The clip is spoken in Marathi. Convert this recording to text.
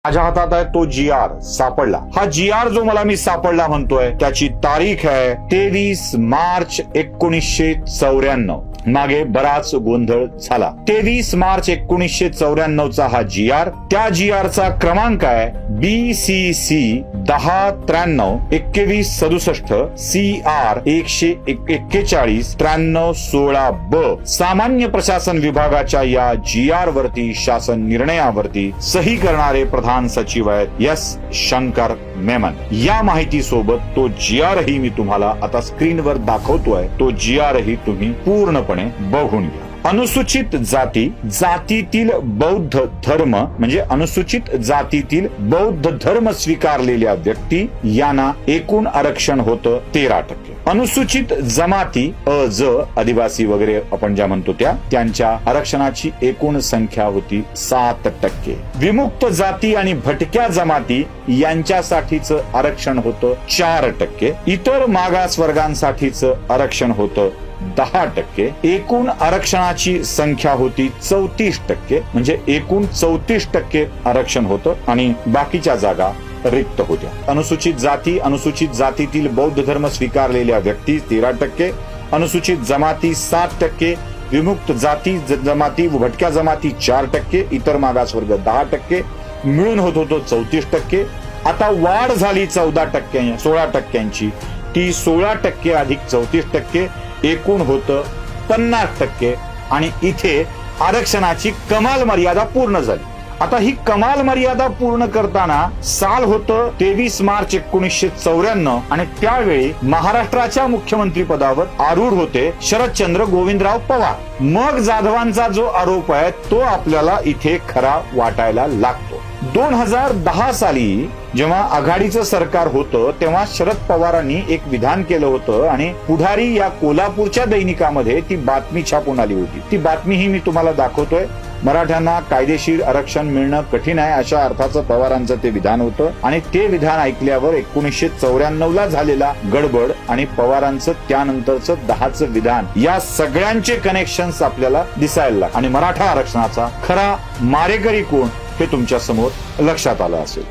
माझ्या हातात आहे तो GR सापडला. हा GR जो मला मी सापडला म्हणतोय त्याची तारीख आहे 23 मार्च 1994. मागे बराच गोंधळ झाला. 23 मार्च 1994 चा हा GR. त्या GR चा क्रमांक आहे BCC 1093 2167 CR 141 9316B. सामान्य प्रशासन विभागाच्या या GR वरती शासन निर्णयावरती सही करणारे प्रधान सचिव आहेत S. शंकर मेमन. या माहिती सोबत तो GR ही मी तुम्हाला आता स्क्रीनवर दाखवतोय. तो GR ही तुम्ही पूर्णपणे बघून घ्या. अनुसूचित जाती जातीतील बौद्ध धर्म म्हणजे अनुसूचित जातीतील बौद्ध धर्म स्वीकारलेल्या व्यक्ती यांना एकूण आरक्षण होतं 13%. अनुसूचित जमाती अज आदिवासी वगैरे आपण ज्या म्हणतो त्यांच्या आरक्षणाची एकूण संख्या होती 7%. विमुक्त जाती आणि भटक्या जमाती यांच्यासाठीचं आरक्षण होतं 4%. इतर मागास वर्गांसाठीचं आरक्षण होतं 10%. एकूण आरक्षणाची संख्या होती 34%. म्हणजे एकूण 34% आरक्षण होतं आणि बाकीच्या जागा रिक्त होत्या. अनुसूचित जातीतील बौद्ध धर्म स्वीकारलेल्या व्यक्ती 13%. अनुसूचित जमाती 7%. विमुक्त जाती जमाती व भटक्या जमाती 4%. इतर मागासवर्ग 10%. मिळून होत होतो 34%. आता वाढ झाली 16%ची. ती 16% अधिक 34%. एकूण होतं 50%. आणि इथे आरक्षणाची कमाल मर्यादा पूर्ण झाली. आता ही कमाल मर्यादा पूर्ण करताना साल होतं 23 मार्च 1994 आणि त्यावेळी महाराष्ट्राच्या मुख्यमंत्री पदावर आरूढ होते शरदचंद्र गोविंदराव पवार. मग जाधवांचा जो आरोप आहे तो आपल्याला इथे खरा वाटायला लागतो. 2010 साली जेव्हा आघाडीचं सरकार होतं तेव्हा शरद पवारांनी एक विधान केलं होतं आणि पुढारी या कोल्हापूरच्या दैनिकामध्ये ती बातमी छापून आली होती. ती बातमी ही मी तुम्हाला दाखवतोय. मराठ्यांना कायदेशीर आरक्षण मिळणं कठीण आहे अशा अर्थाचं पवारांचं ते विधान होतं आणि ते विधान ऐकल्यावर 1994 झालेला गडबड आणि पवारांचं त्यानंतरचं 10चं विधान या सगळ्यांचे कनेक्शन्स आपल्याला दिसायला लागले आणि मराठा आरक्षणाचा खरा मारेकरी कोण हे तुमच्या समोर लक्षात आलं असेल.